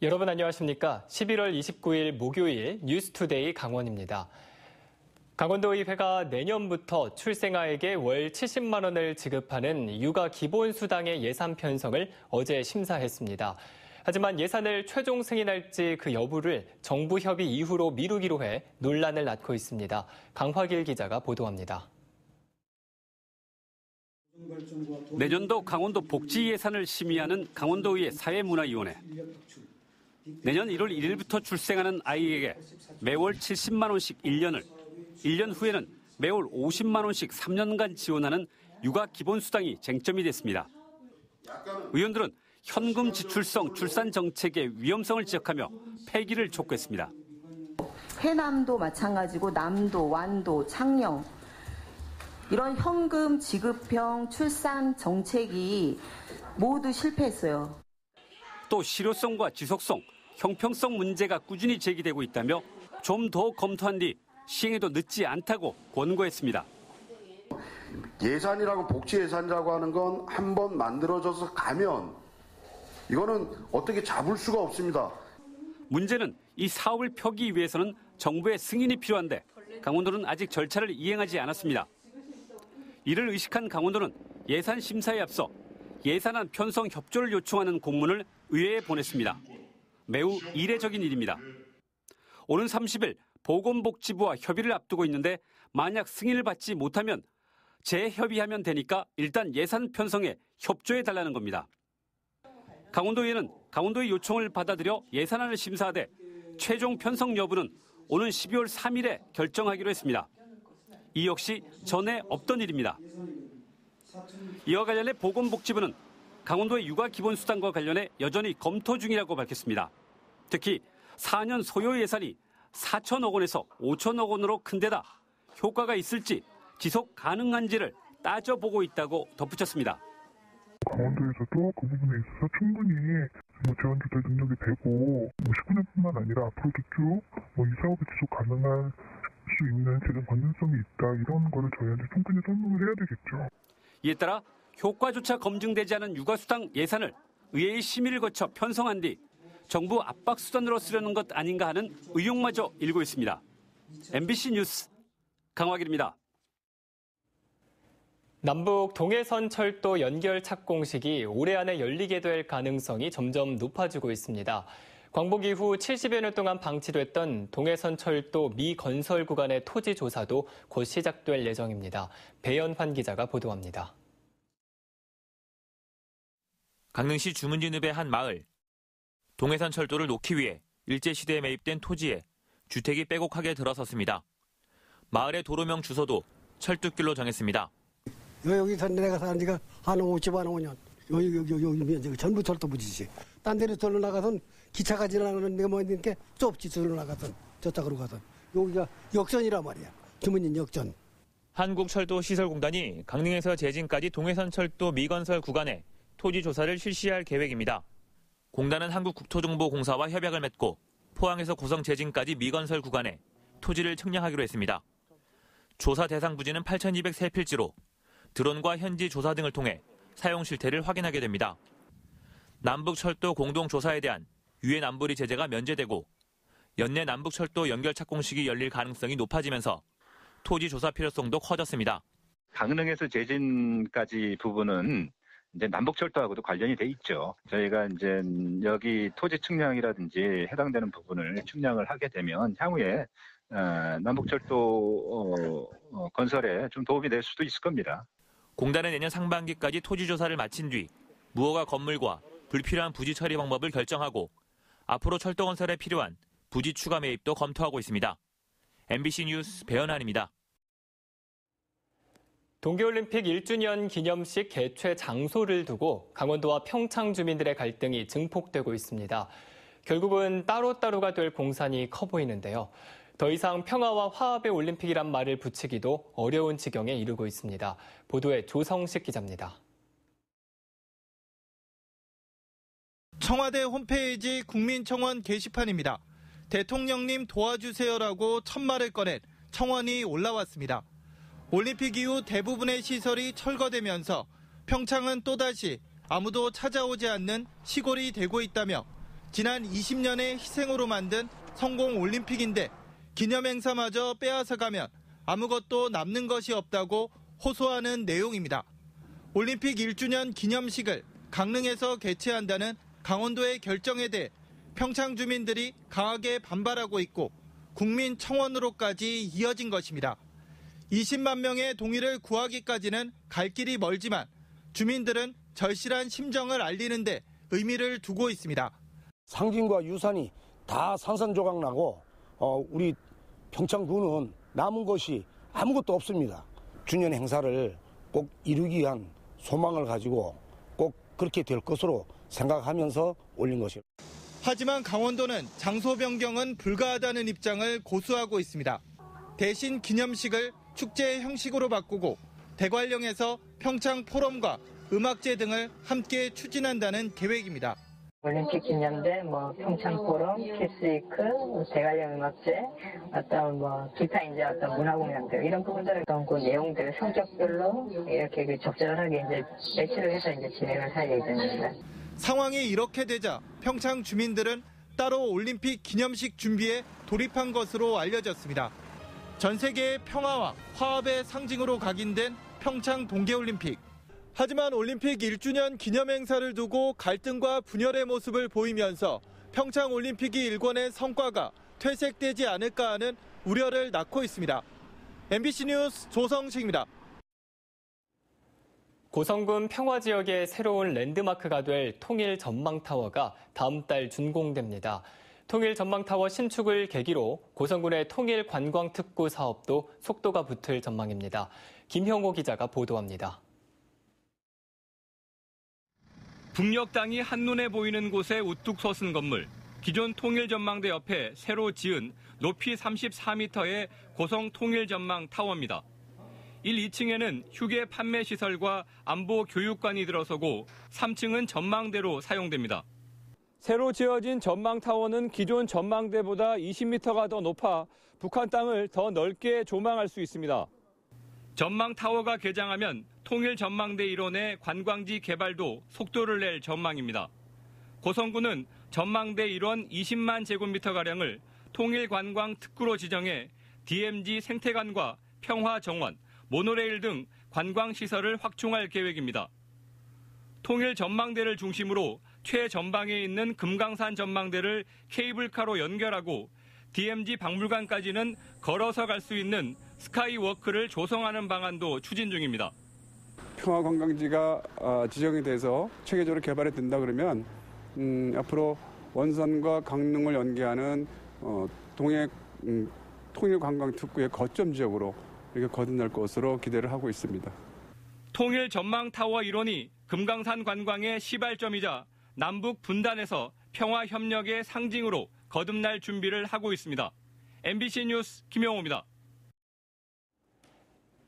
여러분 안녕하십니까? 11월 29일 목요일 뉴스투데이 강원입니다. 강원도의회가 내년부터 출생아에게 월 70만 원을 지급하는 육아 기본수당의 예산 편성을 어제 심사했습니다. 하지만 예산을 최종 승인할지 그 여부를 정부 협의 이후로 미루기로 해 논란을 낳고 있습니다. 강화길 기자가 보도합니다. 내년도 강원도 복지 예산을 심의하는 강원도의회 사회문화위원회. 내년 1월 1일부터 출생하는 아이에게 매월 70만 원씩 1년을, 1년 후에는 매월 50만 원씩 3년간 지원하는 육아 기본수당이 쟁점이 됐습니다. 의원들은 현금 지출성 출산 정책의 위험성을 지적하며 폐기를 촉구했습니다. 해남도 마찬가지고 남도, 완도, 창녕 이런 현금 지급형 출산 정책이 모두 실패했어요. 또 실효성과 지속성, 형평성 문제가 꾸준히 제기되고 있다며 좀 더 검토한 뒤 시행에도 늦지 않다고 권고했습니다. 예산이라고 복지 예산이라고 하는 건 한번 만들어져서 가면 이거는 어떻게 잡을 수가 없습니다. 문제는 이 사업을 펴기 위해서는 정부의 승인이 필요한데 강원도는 아직 절차를 이행하지 않았습니다. 이를 의식한 강원도는 예산 심사에 앞서 예산안 편성 협조를 요청하는 공문을 의회에 보냈습니다. 매우 이례적인 일입니다. 오는 30일 보건복지부와 협의를 앞두고 있는데 만약 승인을 받지 못하면 재협의하면 되니까 일단 예산 편성에 협조해달라는 겁니다. 강원도의회는 강원도의 요청을 받아들여 예산안을 심사하되 최종 편성 여부는 오는 12월 3일에 결정하기로 했습니다. 이 역시 전에 없던 일입니다. 이와 관련해 보건복지부는 강원도의 육아 기본수당과 관련해 여전히 검토 중이라고 밝혔습니다. 특히 4년 소요 예산이 4천억 원에서 5천억 원으로 큰 데다 효과가 있을지 지속 가능한지를 따져보고 있다고 덧붙였습니다. 강원도에서도 그 부분에 있어서 충분히 지원 조달 능력이 되고 19년뿐만 아니라 앞으로도 쭉 이 사업이 지속 가능할 수 있는 재정 건전성이 있다 이런 거를 저희한테 충분히 설명을 해야 되겠죠. 이에 따라 효과조차 검증되지 않은 육아수당 예산을 의회의 심의를 거쳐 편성한 뒤 정부 압박수단으로 쓰려는 것 아닌가 하는 의혹마저 일고 있습니다. MBC 뉴스 강화길입니다. 남북 동해선 철도 연결 착공식이 올해 안에 열리게 될 가능성이 점점 높아지고 있습니다. 광복 이후 70여 년 동안 방치됐던 동해선 철도 미건설 구간의 토지 조사도 곧 시작될 예정입니다. 배연환 기자가 보도합니다. 강릉시 주문진읍의 한 마을. 동해선 철도를 놓기 위해 일제시대에 매입된 토지에 주택이 빼곡하게 들어섰습니다. 마을의 도로명 주소도 철도길로 정했습니다. 여기서 내가 사는 지가 한 55년. 여기 전부 철도 부지지. 딴 데로 절로 나가선 기차가 지나가는데 뭐 있는 게 좁지 절로 나가선 저쪽으로 가선. 여기가 역전이란 말이야. 주문진 역전. 한국철도시설공단이 강릉에서 제진까지 동해선 철도 미건설 구간에 토지 조사를 실시할 계획입니다. 공단은 한국국토정보공사와 협약을 맺고 포항에서 고성 제진까지 미건설 구간에 토지를 측량하기로 했습니다. 조사 대상 부지는 8,203필지로 드론과 현지 조사 등을 통해 사용 실태를 확인하게 됩니다. 남북철도 공동조사에 대한 유엔 안보리 제재가 면제되고 연내 남북철도 연결 착공식이 열릴 가능성이 높아지면서 토지 조사 필요성도 커졌습니다. 강릉에서 제진까지 부분은 이제 남북철도하고도 관련이 돼 있죠. 저희가 이제 여기 토지 측량이라든지 해당되는 부분을 측량을 하게 되면 향후에 남북철도 건설에 좀 도움이 될 수도 있을 겁니다. 공단은 내년 상반기까지 토지 조사를 마친 뒤 무허가 건물과 불필요한 부지 처리 방법을 결정하고 앞으로 철도 건설에 필요한 부지 추가 매입도 검토하고 있습니다. MBC 뉴스 배연환입니다. 동계올림픽 1주년 기념식 개최 장소를 두고 강원도와 평창 주민들의 갈등이 증폭되고 있습니다. 결국은 따로따로가 될 공산이 커 보이는데요. 더 이상 평화와 화합의 올림픽이란 말을 붙이기도 어려운 지경에 이르고 있습니다. 보도에 조성식 기자입니다. 청와대 홈페이지 국민청원 게시판입니다. 대통령님 도와주세요라고 첫말을 꺼낸 청원이 올라왔습니다. 올림픽 이후 대부분의 시설이 철거되면서 평창은 또다시 아무도 찾아오지 않는 시골이 되고 있다며 지난 20년의 희생으로 만든 성공 올림픽인데 기념행사마저 빼앗아가면 아무것도 남는 것이 없다고 호소하는 내용입니다. 올림픽 1주년 기념식을 강릉에서 개최한다는 강원도의 결정에 대해 평창 주민들이 강하게 반발하고 있고 국민청원으로까지 이어진 것입니다. 20만 명의 동의를 구하기까지는 갈 길이 멀지만 주민들은 절실한 심정을 알리는 데 의미를 두고 있습니다. 상징과 유산이 다 산산조각 나고 우리 평창군은 남은 것이 아무것도 없습니다. 주년 행사를 꼭 이루기 위한 소망을 가지고 꼭 그렇게 될 것으로 생각하면서 올린 것입니다. 하지만 강원도는 장소 변경은 불가하다는 입장을 고수하고 있습니다. 대신 기념식을 축제 형식으로 바꾸고 대관령에서 평창 포럼과 음악제 등을 함께 추진한다는 계획입니다. 올림픽 기념대, 평창 포럼, 키스위크, 대관령 음악제, 기타 이제 문화 공연들 이런 부분들을 그 내용들 성격별로 이렇게 적절하게 이제 배치를 해서 이제 진행을 할 예정입니다. 상황이 이렇게 되자 평창 주민들은 따로 올림픽 기념식 준비에 돌입한 것으로 알려졌습니다. 전 세계의 평화와 화합의 상징으로 각인된 평창 동계올림픽. 하지만 올림픽 1주년 기념행사를 두고 갈등과 분열의 모습을 보이면서 평창 올림픽이 일궈낸 성과가 퇴색되지 않을까 하는 우려를 낳고 있습니다. MBC 뉴스 조성식입니다. 고성군 평화지역의 새로운 랜드마크가 될 통일 전망타워가 다음 달 준공됩니다. 통일 전망타워 신축을 계기로 고성군의 통일 관광특구 사업도 속도가 붙을 전망입니다. 김형호 기자가 보도합니다. 북녘 땅이 한눈에 보이는 곳에 우뚝 솟은 건물, 기존 통일전망대 옆에 새로 지은 높이 34m의 고성 통일전망타워입니다. 1, 2층에는 휴게 판매 시설과 안보 교육관이 들어서고 3층은 전망대로 사용됩니다. 새로 지어진 전망타워는 기존 전망대보다 20m가 더 높아 북한 땅을 더 넓게 조망할 수 있습니다. 전망타워가 개장하면 통일전망대 일원의 관광지 개발도 속도를 낼 전망입니다. 고성군은 전망대 일원 20만 제곱미터가량을 통일관광특구로 지정해 DMZ 생태관과 평화정원, 모노레일 등 관광시설을 확충할 계획입니다. 통일전망대를 중심으로 최전방에 있는 금강산 전망대를 케이블카로 연결하고 DMZ 박물관까지는 걸어서 갈 수 있는 스카이워크를 조성하는 방안도 추진 중입니다. 평화관광지가 지정이 돼서 체계적으로 개발이 된다 그러면 앞으로 원산과 강릉을 연계하는 동해 통일관광특구의 거점 지역으로 이렇게 거듭날 것으로 기대를 하고 있습니다. 통일전망타워 일원이 금강산 관광의 시발점이자 남북 분단에서 평화협력의 상징으로 거듭날 준비를 하고 있습니다. MBC 뉴스 김영호입니다.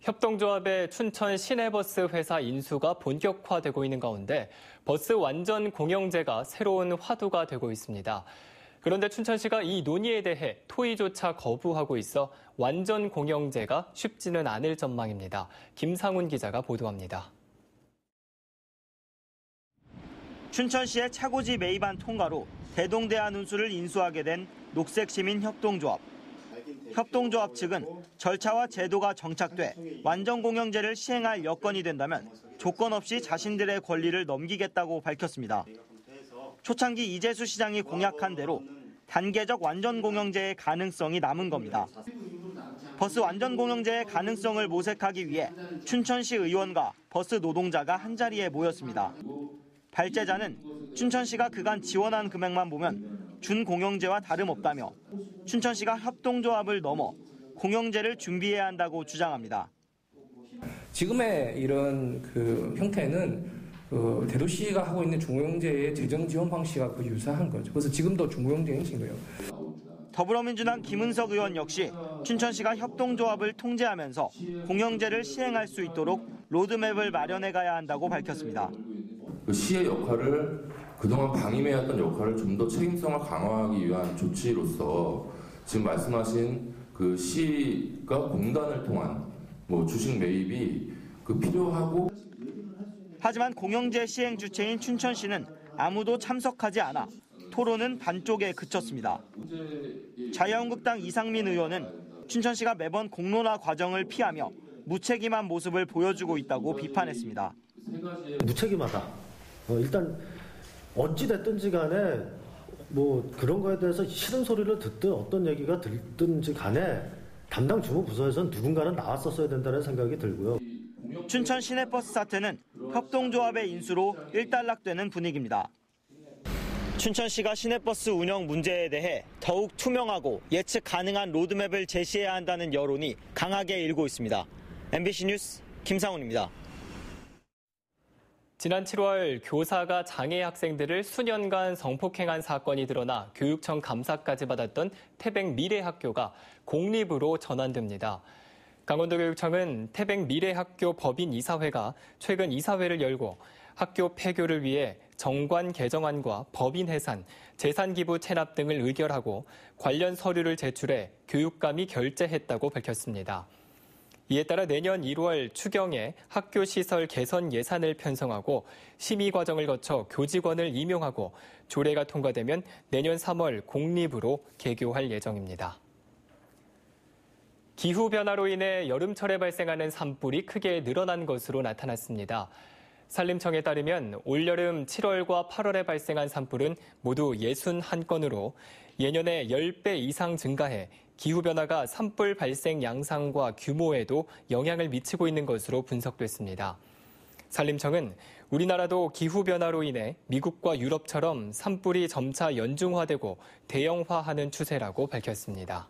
협동조합의 춘천 시내버스 회사 인수가 본격화되고 있는 가운데 버스 완전 공영제가 새로운 화두가 되고 있습니다. 그런데 춘천시가 이 논의에 대해 토의조차 거부하고 있어 완전 공영제가 쉽지는 않을 전망입니다. 김상훈 기자가 보도합니다. 춘천시의 차고지 매입안 통과로 대동대안 운수를 인수하게 된 녹색시민협동조합. 협동조합 측은 절차와 제도가 정착돼 완전 공영제를 시행할 여건이 된다면 조건 없이 자신들의 권리를 넘기겠다고 밝혔습니다. 초창기 이재수 시장이 공약한 대로 단계적 완전 공영제의 가능성이 남은 겁니다. 버스 완전 공영제의 가능성을 모색하기 위해 춘천시 의원과 버스 노동자가 한자리에 모였습니다. 발제자는 춘천시가 그간 지원한 금액만 보면 준공영제와 다름없다며 춘천시가 협동조합을 넘어 공영제를 준비해야 한다고 주장합니다. 지금의 이런 형태는 대도시가 하고 있는 중공영제의 재정 지원 방식과 거의 유사한 거죠. 그래서 지금도 중공영제 행신 거예요. 더불어민주당 김은석 의원 역시 춘천시가 협동조합을 통제하면서 공영제를 시행할 수 있도록 로드맵을 마련해 가야 한다고 밝혔습니다. 그 시의 역할을 그동안 방임해왔던 역할을 좀 더 책임성을 강화하기 위한 조치로서 지금 말씀하신 그 시가 공단을 통한 주식 매입이 필요하고. 하지만 공영제 시행 주체인 춘천시는 아무도 참석하지 않아 토론은 반쪽에 그쳤습니다. 자유한국당 이상민 의원은 춘천시가 매번 공론화 과정을 피하며 무책임한 모습을 보여주고 있다고 비판했습니다. 무책임하다. 일단 어찌됐든지 간에 뭐 그런 거에 대해서 싫은 소리를 듣든 어떤 얘기가 듣든지 간에 담당 주무부서에서는 누군가는 나왔었어야 된다는 생각이 들고요. 춘천 시내버스 사태는 협동조합의 인수로 일단락되는 분위기입니다. 춘천시가 시내버스 운영 문제에 대해 더욱 투명하고 예측 가능한 로드맵을 제시해야 한다는 여론이 강하게 일고 있습니다. MBC 뉴스 김상훈입니다. 지난 7월 교사가 장애 학생들을 수년간 성폭행한 사건이 드러나 교육청 감사까지 받았던 태백 미래학교가 공립으로 전환됩니다. 강원도교육청은 태백 미래학교 법인 이사회가 최근 이사회를 열고 학교 폐교를 위해 정관 개정안과 법인 해산, 재산 기부 체납 등을 의결하고 관련 서류를 제출해 교육감이 결재했다고 밝혔습니다. 이에 따라 내년 1월 추경에 학교 시설 개선 예산을 편성하고 심의 과정을 거쳐 교직원을 임용하고 조례가 통과되면 내년 3월 공립으로 개교할 예정입니다. 기후변화로 인해 여름철에 발생하는 산불이 크게 늘어난 것으로 나타났습니다. 산림청에 따르면 올여름 7월과 8월에 발생한 산불은 모두 61건으로 예년에 10배 이상 증가해 기후변화가 산불 발생 양상과 규모에도 영향을 미치고 있는 것으로 분석됐습니다. 산림청은 우리나라도 기후변화로 인해 미국과 유럽처럼 산불이 점차 연중화되고 대형화하는 추세라고 밝혔습니다.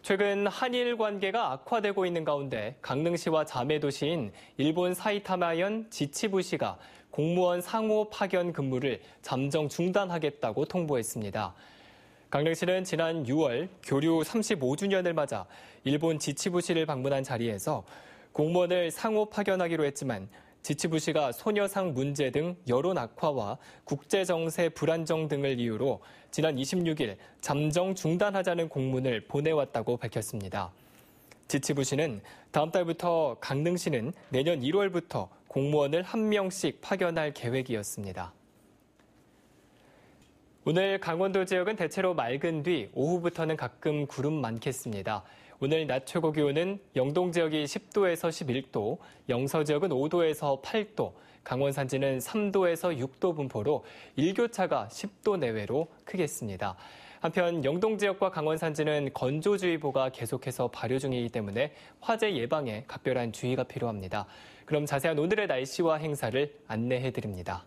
최근 한일 관계가 악화되고 있는 가운데 강릉시와 자매도시인 일본 사이타마현 지치부시가 공무원 상호 파견 근무를 잠정 중단하겠다고 통보했습니다. 강릉시는 지난 6월 교류 35주년을 맞아 일본 지치부시를 방문한 자리에서 공무원을 상호 파견하기로 했지만 지치부시가 소녀상 문제 등 여론 악화와 국제정세 불안정 등을 이유로 지난 26일 잠정 중단하자는 공문을 보내왔다고 밝혔습니다. 지치부시는 다음 달부터 강릉시는 내년 1월부터 공무원을 1명씩 파견할 계획이었습니다. 오늘 강원도 지역은 대체로 맑은 뒤 오후부터는 가끔 구름 많겠습니다. 오늘 낮 최고 기온은 영동 지역이 10도에서 11도, 영서 지역은 5도에서 8도, 강원 산지는 3도에서 6도 분포로 일교차가 10도 내외로 크겠습니다. 한편 영동 지역과 강원 산지는 건조주의보가 계속해서 발효 중이기 때문에 화재 예방에 각별한 주의가 필요합니다. 그럼 자세한 오늘의 날씨와 행사를 안내해드립니다.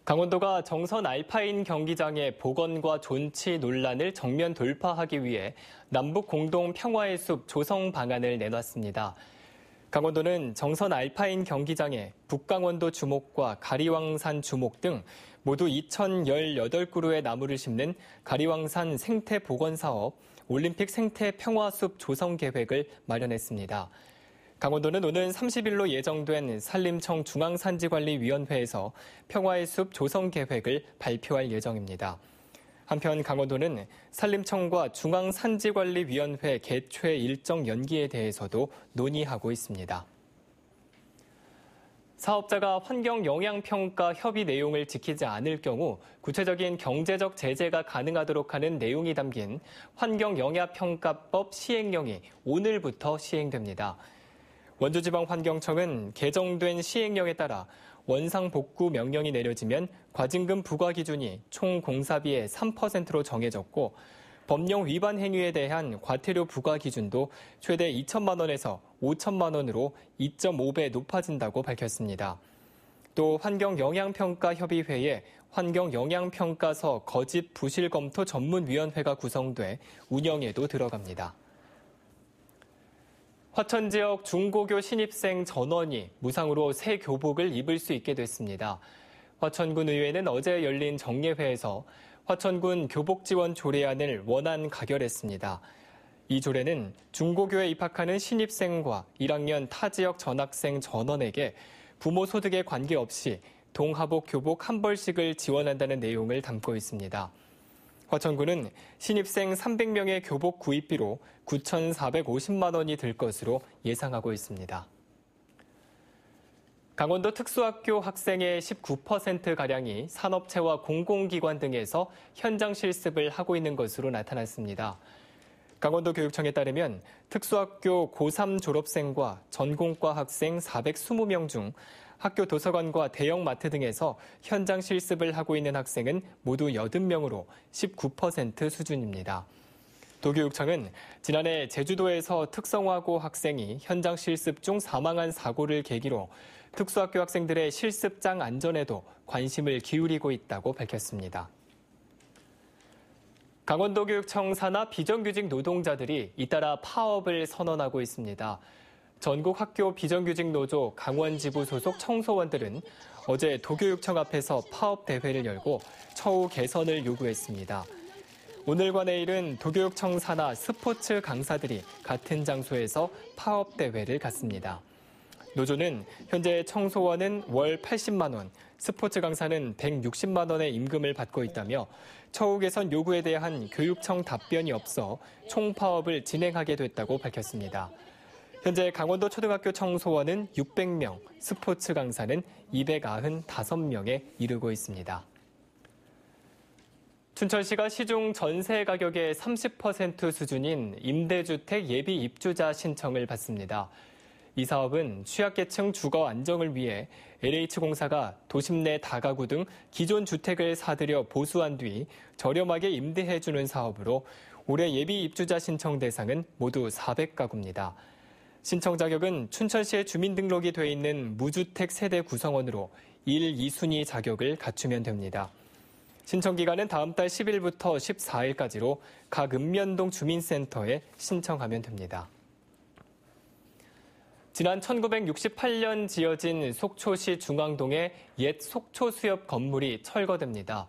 강원도가 정선 알파인 경기장의 복원과 존치 논란을 정면 돌파하기 위해 남북 공동 평화의 숲 조성 방안을 내놨습니다. 강원도는 정선 알파인 경기장에 북강원도 주목과 가리왕산 주목 등 모두 2,018그루의 나무를 심는 가리왕산 생태 복원 사업, 올림픽 생태 평화숲 조성 계획을 마련했습니다. 강원도는 오는 30일로 예정된 산림청 중앙산지관리위원회에서 평화의 숲 조성 계획을 발표할 예정입니다. 한편 강원도는 산림청과 중앙산지관리위원회 개최 일정 연기에 대해서도 논의하고 있습니다. 사업자가 환경영향평가 협의 내용을 지키지 않을 경우 구체적인 경제적 제재가 가능하도록 하는 내용이 담긴 환경영향평가법 시행령이 오늘부터 시행됩니다. 원주지방환경청은 개정된 시행령에 따라 원상복구 명령이 내려지면 과징금 부과 기준이 총 공사비의 3%로 정해졌고 법령 위반 행위에 대한 과태료 부과 기준도 최대 2천만 원에서 5천만 원으로 2.5배 높아진다고 밝혔습니다. 또 환경영향평가협의회에 환경영향평가서 거짓 부실 검토 전문위원회가 구성돼 운영에도 들어갑니다. 화천 지역 중고교 신입생 전원이 무상으로 새 교복을 입을 수 있게 됐습니다. 화천군 의회는 어제 열린 정례회에서 화천군 교복 지원 조례안을 원안 가결했습니다. 이 조례는 중고교에 입학하는 신입생과 1학년 타 지역 전학생 전원에게 부모 소득에 관계없이 동하복 교복 한 벌씩을 지원한다는 내용을 담고 있습니다. 화천군은 신입생 300명의 교복 구입비로 9,450만 원이 들 것으로 예상하고 있습니다. 강원도 특수학교 학생의 19%가량이 산업체와 공공기관 등에서 현장 실습을 하고 있는 것으로 나타났습니다. 강원도 교육청에 따르면 특수학교 고3 졸업생과 전공과 학생 420명 중 학교 도서관과 대형마트 등에서 현장 실습을 하고 있는 학생은 모두 80명으로 19% 수준입니다. 도교육청은 지난해 제주도에서 특성화고 학생이 현장 실습 중 사망한 사고를 계기로 특수학교 학생들의 실습장 안전에도 관심을 기울이고 있다고 밝혔습니다. 강원도교육청 산하 비정규직 노동자들이 잇따라 파업을 선언하고 있습니다. 전국 학교 비정규직 노조 강원지부 소속 청소원들은 어제 도교육청 앞에서 파업 대회를 열고 처우 개선을 요구했습니다. 오늘과 내일은 도교육청 산하 스포츠 강사들이 같은 장소에서 파업 대회를 갖습니다. 노조는 현재 청소원은 월 80만 원, 스포츠 강사는 160만 원의 임금을 받고 있다며 처우 개선 요구에 대한 교육청 답변이 없어 총파업을 진행하게 됐다고 밝혔습니다. 현재 강원도 초등학교 청소원은 600명, 스포츠 강사는 295명에 이르고 있습니다. 춘천시가 시중 전세 가격의 30% 수준인 임대주택 예비 입주자 신청을 받습니다. 이 사업은 취약계층 주거 안정을 위해 LH공사가 도심 내 다가구 등 기존 주택을 사들여 보수한 뒤 저렴하게 임대해주는 사업으로 올해 예비 입주자 신청 대상은 모두 400가구입니다. 신청 자격은 춘천시에 주민등록이 돼 있는 무주택 세대 구성원으로 1, 2순위 자격을 갖추면 됩니다. 신청 기간은 다음 달 10일부터 14일까지로 각 읍면동 주민센터에 신청하면 됩니다. 지난 1968년 지어진 속초시 중앙동의 옛 속초수협 건물이 철거됩니다.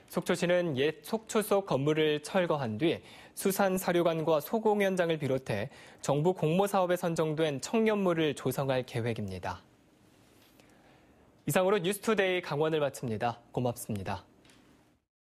속초시는 옛 속초소 건물을 철거한 뒤 수산사료관과 소공연장을 비롯해 정부 공모사업에 선정된 청년물을 조성할 계획입니다. 이상으로 뉴스투데이 강원을 마칩니다. 고맙습니다.